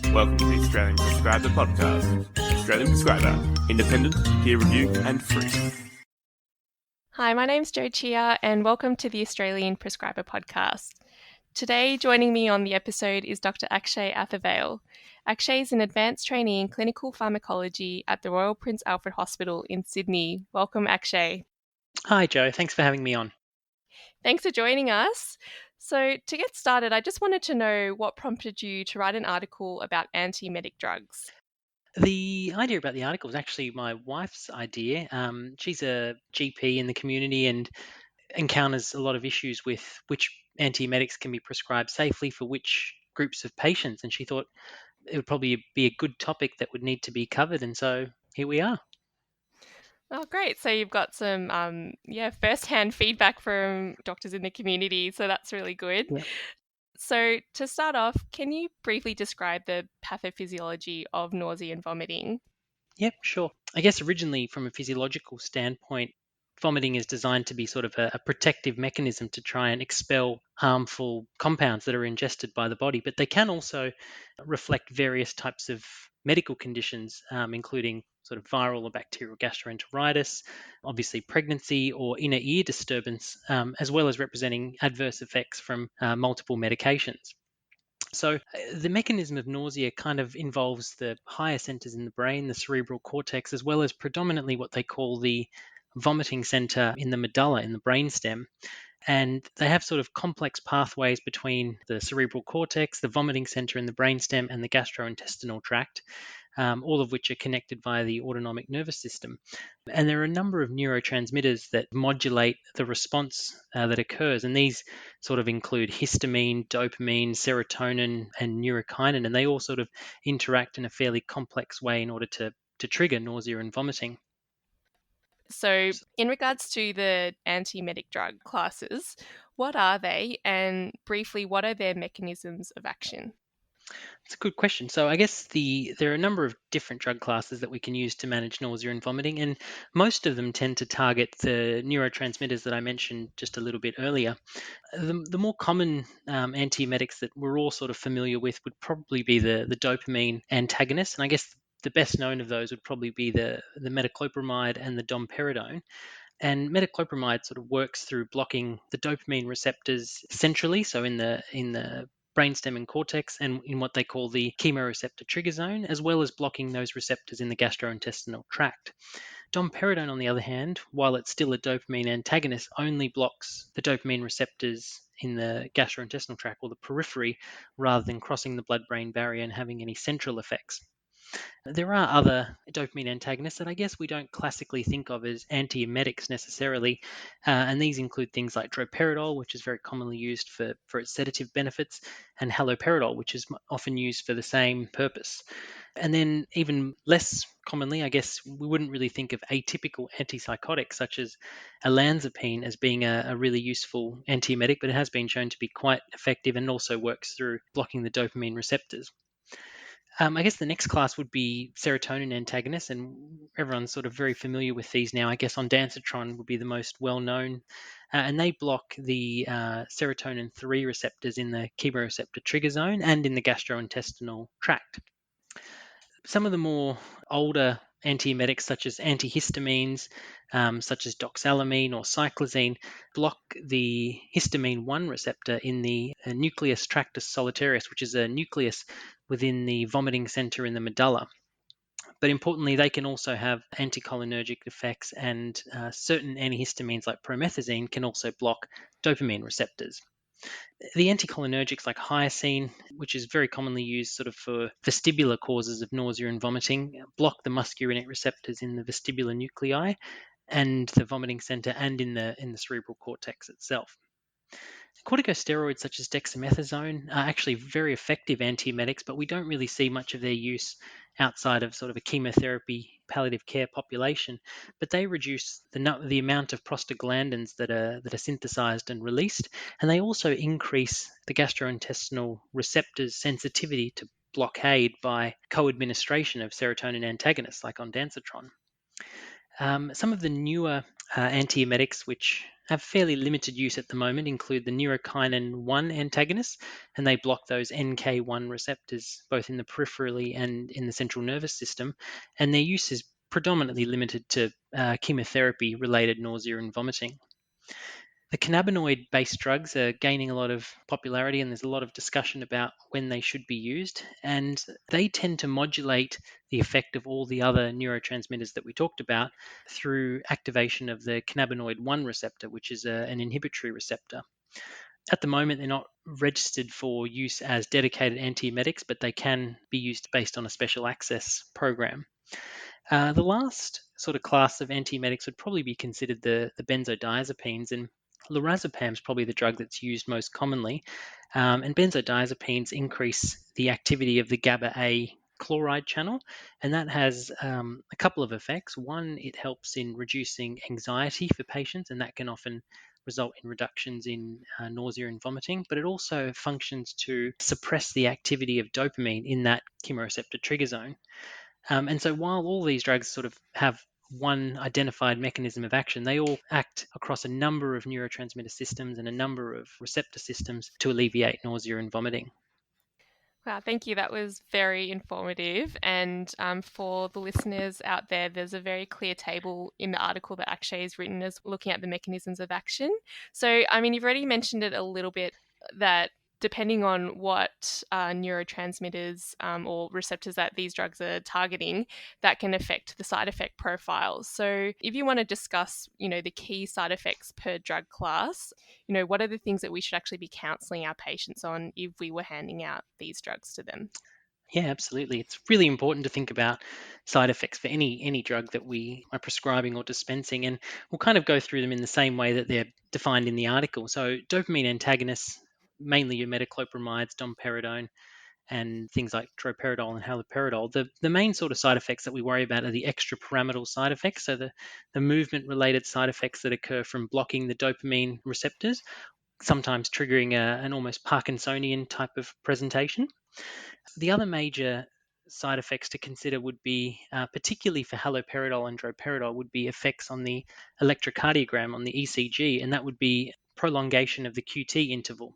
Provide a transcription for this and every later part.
Welcome to the Australian Prescriber Podcast. Australian Prescriber, independent, peer-reviewed and free. Hi, my name's Jo Chia and welcome to the Australian Prescriber Podcast. Today, joining me on the episode is Dr. Akshay Athavale. Akshay is an advanced trainee in clinical pharmacology at the Royal Prince Alfred Hospital in Sydney. Welcome, Akshay. Hi, Jo. Thanks for having me on. Thanks for joining us. So to get started, I just wanted to know what prompted you to write an article about antiemetic drugs. The idea about the article was actually my wife's idea. She's a GP in the community and encounters a lot of issues with which antiemetics can be prescribed safely for which groups of patients. And she thought it would probably be a good topic that would need to be covered. And so here we are. Oh, great. So you've got some, first-hand feedback from doctors in the community. So that's really good. Yeah. So to start off, can you briefly describe the pathophysiology of nausea and vomiting? Yep, sure. I guess originally, from a physiological standpoint, vomiting is designed to be sort of a protective mechanism to try and expel harmful compounds that are ingested by the body. But they can also reflect various types of medical conditions, including sort of viral or bacterial gastroenteritis, obviously pregnancy or inner ear disturbance, as well as representing adverse effects from multiple medications. So, the mechanism of nausea kind of involves the higher centers in the brain, the cerebral cortex, as well as predominantly what they call the vomiting center in the medulla, in the brainstem. And they have sort of complex pathways between the cerebral cortex, the vomiting center in the brainstem, and the gastrointestinal tract, all of which are connected via the autonomic nervous system. And there are a number of neurotransmitters that modulate the response that occurs. And these sort of include histamine, dopamine, serotonin, and neurokinin. And they all sort of interact in a fairly complex way in order to trigger nausea and vomiting. So in regards to the antiemetic drug classes, what are they? And briefly, what are their mechanisms of action? It's a good question. So I guess there are a number of different drug classes that we can use to manage nausea and vomiting, and most of them tend to target the neurotransmitters that I mentioned just a little bit earlier. The more common antiemetics that we're all sort of familiar with would probably be the dopamine antagonists, and I guess the best known of those would probably be the metoclopramide and the domperidone. And metoclopramide sort of works through blocking the dopamine receptors centrally, so in the brainstem and cortex, and in what they call the chemoreceptor trigger zone, as well as blocking those receptors in the gastrointestinal tract. Domperidone, on the other hand, while it's still a dopamine antagonist, only blocks the dopamine receptors in the gastrointestinal tract or the periphery, rather than crossing the blood-brain barrier and having any central effects. There are other dopamine antagonists that I guess we don't classically think of as antiemetics necessarily, and these include things like droperidol, which is very commonly used for its sedative benefits, and haloperidol, which is often used for the same purpose. And then even less commonly, I guess we wouldn't really think of atypical antipsychotics such as olanzapine as being a really useful antiemetic, but it has been shown to be quite effective and also works through blocking the dopamine receptors. I guess the next class would be serotonin antagonists, and everyone's sort of very familiar with these now. I guess ondansetron would be the most well-known, and they block the serotonin 3 receptors in the chemoreceptor trigger zone and in the gastrointestinal tract. Some of the more older antiemetics, such as antihistamines, such as doxalamine or cyclazine, block the histamine 1 receptor in the nucleus tractus solitarius, which is a nucleus within the vomiting center in the medulla. But importantly, they can also have anticholinergic effects, and certain antihistamines like promethazine can also block dopamine receptors. The anticholinergics like hyoscine, which is very commonly used sort of for vestibular causes of nausea and vomiting, block the muscarinic receptors in the vestibular nuclei and the vomiting center and in the cerebral cortex itself. Corticosteroids such as dexamethasone are actually very effective antiemetics, but we don't really see much of their use outside of sort of a chemotherapy palliative care population. But they reduce the amount of prostaglandins that are synthesized and released, and they also increase the gastrointestinal receptors' sensitivity to blockade by co-administration of serotonin antagonists like ondansetron. Some of the newer antiemetics, which have fairly limited use at the moment include the neurokinin 1 antagonists, and they block those NK1 receptors both in the peripherally and in the central nervous system. And their use is predominantly limited to chemotherapy related nausea and vomiting. The cannabinoid based drugs are gaining a lot of popularity, and there's a lot of discussion about when they should be used. And they tend to modulate the effect of all the other neurotransmitters that we talked about through activation of the cannabinoid 1 receptor, which is an inhibitory receptor. At the moment, they're not registered for use as dedicated antiemetics, but they can be used based on a special access program. The last sort of class of antiemetics would probably be considered the benzodiazepines, and lorazepam is probably the drug that's used most commonly. And benzodiazepines increase the activity of the GABA A chloride channel, and that has a couple of effects. One, it helps in reducing anxiety for patients, and that can often result in reductions in nausea and vomiting, but it also functions to suppress the activity of dopamine in that chemoreceptor trigger zone. And so while all these drugs sort of have one identified mechanism of action, they all act across a number of neurotransmitter systems and a number of receptor systems to alleviate nausea and vomiting. Wow, thank you. That was very informative. And for the listeners out there, there's a very clear table in the article that Akshay has written as looking at the mechanisms of action. So, I mean, you've already mentioned it a little bit that depending on what neurotransmitters or receptors that these drugs are targeting, that can affect the side effect profiles. So if you want to discuss, the key side effects per drug class, what are the things that we should actually be counseling our patients on if we were handing out these drugs to them? Yeah, absolutely. It's really important to think about side effects for any drug that we are prescribing or dispensing, and we'll kind of go through them in the same way that they're defined in the article. So, dopamine antagonists, mainly your metoclopramides, domperidone, and things like droperidol and haloperidol. The main sort of side effects that we worry about are the extrapyramidal side effects, so the movement-related side effects that occur from blocking the dopamine receptors, sometimes triggering an almost Parkinsonian type of presentation. The other major side effects to consider would be, particularly for haloperidol and droperidol, would be effects on the electrocardiogram, on the ECG, and that would be prolongation of the QT interval.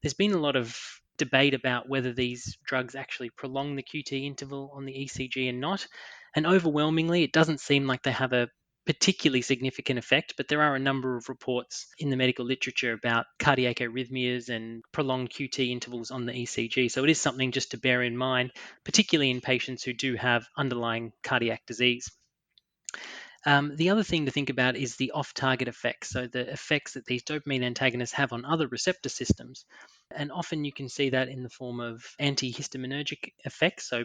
There's been a lot of debate about whether these drugs actually prolong the QT interval on the ECG and not. And overwhelmingly, it doesn't seem like they have a particularly significant effect, but there are a number of reports in the medical literature about cardiac arrhythmias and prolonged QT intervals on the ECG. So it is something just to bear in mind, particularly in patients who do have underlying cardiac disease. The other thing to think about is the off-target effects, so the effects that these dopamine antagonists have on other receptor systems. And often you can see that in the form of antihistaminergic effects, so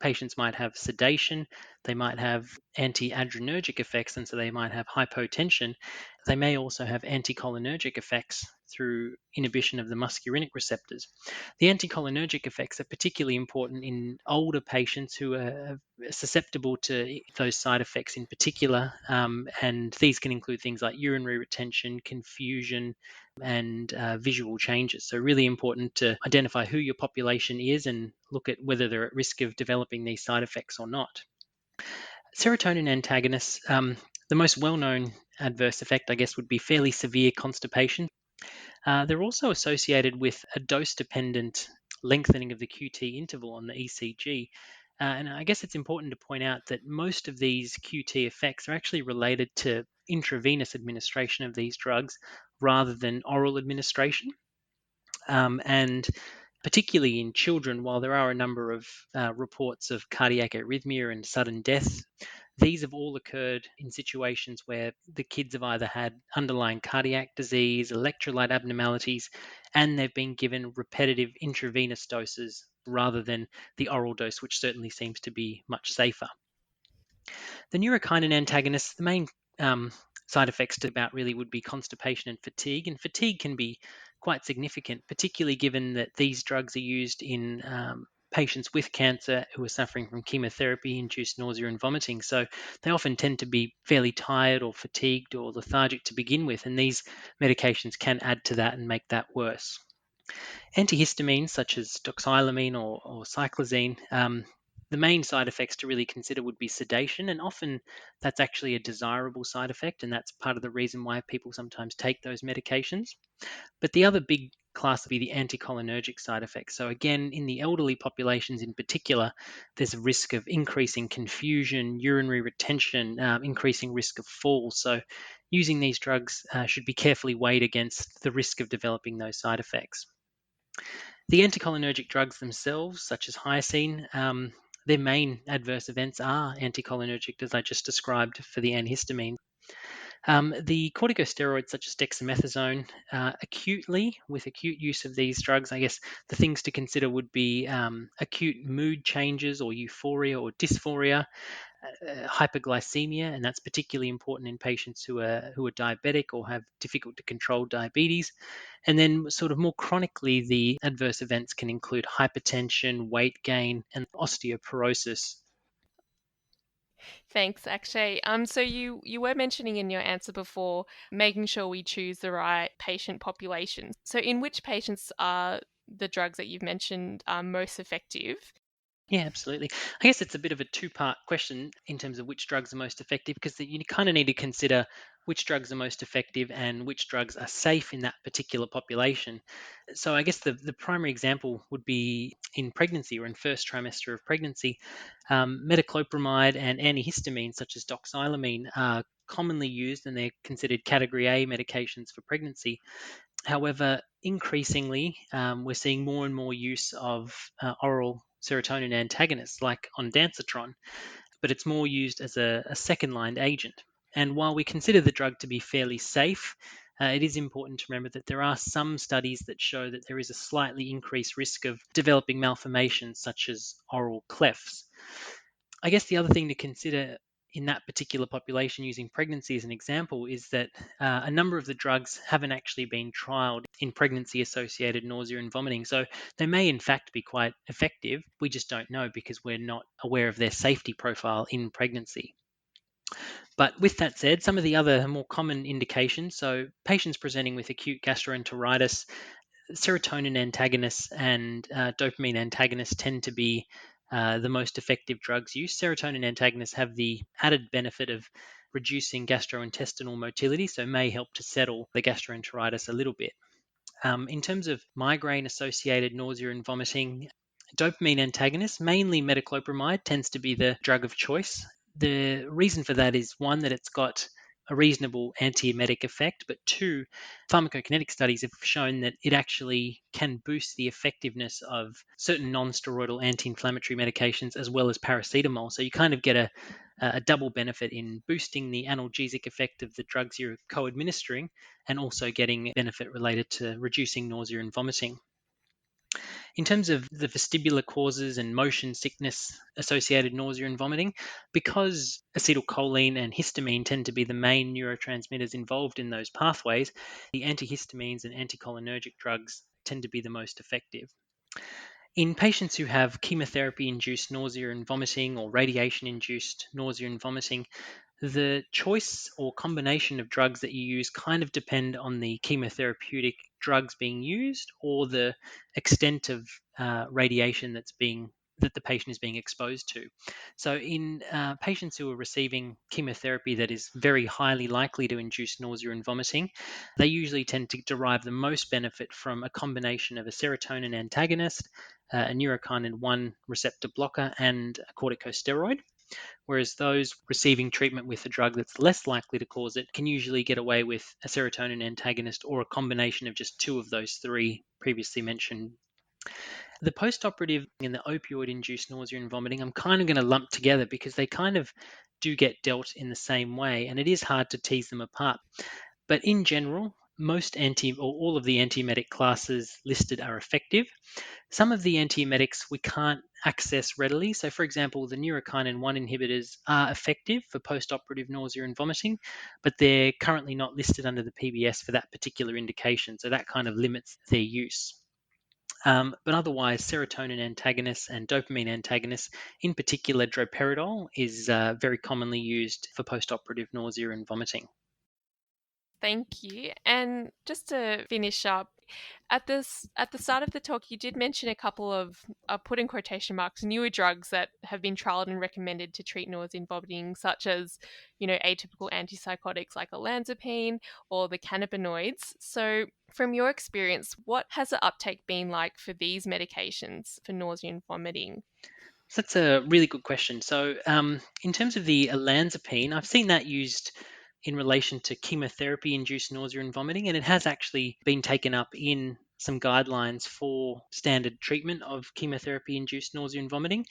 patients might have sedation, they might have antiadrenergic effects, and so they might have hypotension. They may also have anticholinergic effects through inhibition of the muscarinic receptors. The anticholinergic effects are particularly important in older patients who are susceptible to those side effects in particular, and these can include things like urinary retention, confusion, and visual changes. So, really important to identify who your population is and look at whether they're at risk of developing these side effects or not. Serotonin antagonists, the most well known adverse effect, I guess, would be fairly severe constipation. They're also associated with a dose dependent lengthening of the QT interval on the ECG. And I guess it's important to point out that most of these QT effects are actually related to intravenous administration of these drugs rather than oral administration. And particularly in children, while there are a number of reports of cardiac arrhythmia and sudden death, these have all occurred in situations where the kids have either had underlying cardiac disease, electrolyte abnormalities, and they've been given repetitive intravenous doses rather than the oral dose, which certainly seems to be much safer. The neurokinin antagonists, the main side effects to about really would be constipation and fatigue. And fatigue can be quite significant, particularly given that these drugs are used in patients with cancer who are suffering from chemotherapy-induced nausea and vomiting. So they often tend to be fairly tired or fatigued or lethargic to begin with, and these medications can add to that and make that worse. Antihistamines such as doxylamine or cyclizine, The main side effects to really consider would be sedation, and often that's actually a desirable side effect, and that's part of the reason why people sometimes take those medications. But the other big class would be the anticholinergic side effects. So again, in the elderly populations in particular, there's a risk of increasing confusion, urinary retention, increasing risk of fall. So using these drugs should be carefully weighed against the risk of developing those side effects. The anticholinergic drugs themselves, such as hyoscine, their main adverse events are anticholinergic, as I just described for the antihistamine. The corticosteroids, such as dexamethasone, with acute use of these drugs, I guess the things to consider would be acute mood changes or euphoria or dysphoria, hyperglycemia, and that's particularly important in patients who are diabetic or have difficult to control diabetes. And then, sort of more chronically, the adverse events can include hypertension, weight gain, and osteoporosis. Thanks, Akshay. So you were mentioning in your answer before making sure we choose the right patient population. So in which patients are the drugs that you've mentioned most effective? Yeah, absolutely. I guess it's a bit of a two-part question in terms of which drugs are most effective, because you kind of need to consider which drugs are most effective and which drugs are safe in that particular population. So I guess the primary example would be in pregnancy or in first trimester of pregnancy. Metoclopramide and antihistamines such as doxylamine are commonly used, and they're considered category A medications for pregnancy. However, increasingly, we're seeing more and more use of oral serotonin antagonists like ondansetron, but it's more used as a second-line agent. And while we consider the drug to be fairly safe, it is important to remember that there are some studies that show that there is a slightly increased risk of developing malformations such as oral clefts. I guess the other thing to consider in that particular population, using pregnancy as an example, is that a number of the drugs haven't actually been trialed in pregnancy associated nausea and vomiting. So they may, in fact, be quite effective. We just don't know because we're not aware of their safety profile in pregnancy. But with that said, some of the other more common indications, so patients presenting with acute gastroenteritis, serotonin antagonists and dopamine antagonists tend to be the most effective drugs used. Serotonin antagonists have the added benefit of reducing gastrointestinal motility, so may help to settle the gastroenteritis a little bit. In terms of migraine-associated nausea and vomiting, dopamine antagonists, mainly metoclopramide, tends to be the drug of choice. The reason for that is one, that it's got a reasonable antiemetic effect, but two, pharmacokinetic studies have shown that it actually can boost the effectiveness of certain non-steroidal anti-inflammatory medications as well as paracetamol. So you kind of get a double benefit in boosting the analgesic effect of the drugs you're co-administering and also getting benefit related to reducing nausea and vomiting. In terms of the vestibular causes and motion sickness associated nausea and vomiting, because acetylcholine and histamine tend to be the main neurotransmitters involved in those pathways, the antihistamines and anticholinergic drugs tend to be the most effective. In patients who have chemotherapy-induced nausea and vomiting or radiation-induced nausea and vomiting, the choice or combination of drugs that you use kind of depend on the chemotherapeutic drugs being used or the extent of radiation that the patient is being exposed to. So in patients who are receiving chemotherapy that is very highly likely to induce nausea and vomiting, they usually tend to derive the most benefit from a combination of a serotonin antagonist, a neurokinin 1 receptor blocker, and a corticosteroid. Whereas those receiving treatment with a drug that's less likely to cause it can usually get away with a serotonin antagonist or a combination of just two of those three previously mentioned. The postoperative and the opioid-induced nausea and vomiting, I'm kind of going to lump together because they kind of do get dealt in the same way, and it is hard to tease them apart. But in general, all of the antiemetic classes listed are effective. Some of the antiemetics we can't access readily. So, for example, the neurokinin 1 inhibitors are effective for postoperative nausea and vomiting, but they're currently not listed under the PBS for that particular indication. So that kind of limits their use. But otherwise, serotonin antagonists and dopamine antagonists, in particular droperidol, is very commonly used for postoperative nausea and vomiting. Thank you. And just to finish up, At the start of the talk, you did mention a couple of, put in quotation marks, newer drugs that have been trialed and recommended to treat nausea and vomiting, such as, atypical antipsychotics like olanzapine or the cannabinoids. So, from your experience, what has the uptake been like for these medications for nausea and vomiting? So that's a really good question. So, in terms of the olanzapine, I've seen that used in relation to chemotherapy-induced nausea and vomiting, and it has actually been taken up in some guidelines for standard treatment of chemotherapy-induced nausea and vomiting.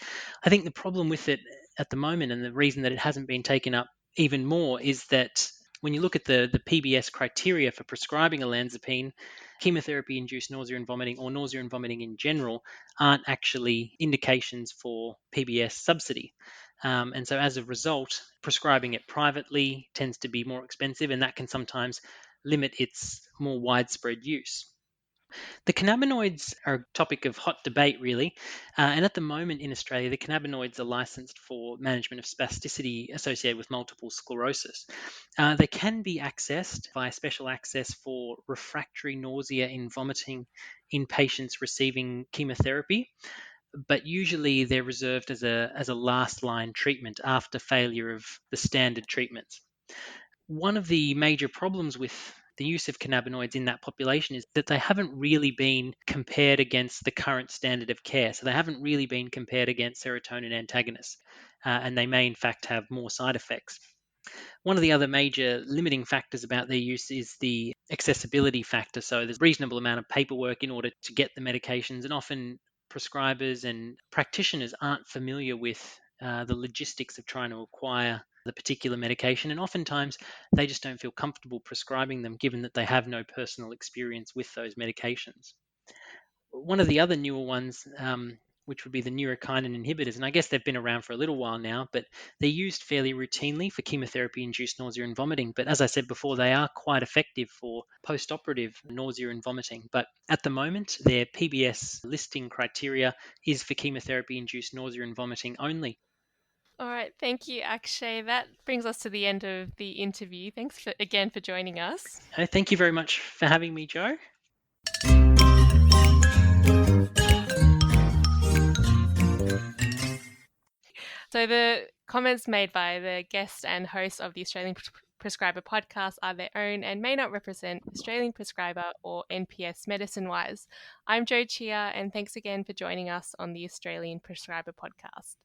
I think the problem with it at the moment, and the reason that it hasn't been taken up even more, is that when you look at the PBS criteria for prescribing olanzapine, chemotherapy-induced nausea and vomiting, or nausea and vomiting in general, aren't actually indications for PBS subsidy. And so as a result, prescribing it privately tends to be more expensive, and that can sometimes limit its more widespread use. The cannabinoids are a topic of hot debate, really. And at the moment in Australia, the cannabinoids are licensed for management of spasticity associated with multiple sclerosis. They can be accessed via special access for refractory nausea and vomiting in patients receiving chemotherapy, but usually they're reserved as a last line treatment after failure of the standard treatments. One of the major problems with the use of cannabinoids in that population is that they haven't really been compared against the current standard of care. So they haven't really been compared against serotonin antagonists, and they may in fact have more side effects. One of the other major limiting factors about their use is the accessibility factor. So there's a reasonable amount of paperwork in order to get the medications, and often prescribers and practitioners aren't familiar with the logistics of trying to acquire the particular medication, and oftentimes they just don't feel comfortable prescribing them given that they have no personal experience with those medications. One of the other newer ones, which would be the neurokinin inhibitors, and I guess they've been around for a little while now, but they're used fairly routinely for chemotherapy-induced nausea and vomiting. But as I said before, they are quite effective for post-operative nausea and vomiting. But at the moment, their PBS listing criteria is for chemotherapy-induced nausea and vomiting only. All right, thank you, Akshay. That brings us to the end of the interview. Thanks again for joining us. Thank you very much for having me, Joe. So the comments made by the guest and host of the Australian Prescriber podcast are their own and may not represent Australian Prescriber or NPS medicine-wise. I'm Jo Chia, and thanks again for joining us on the Australian Prescriber podcast.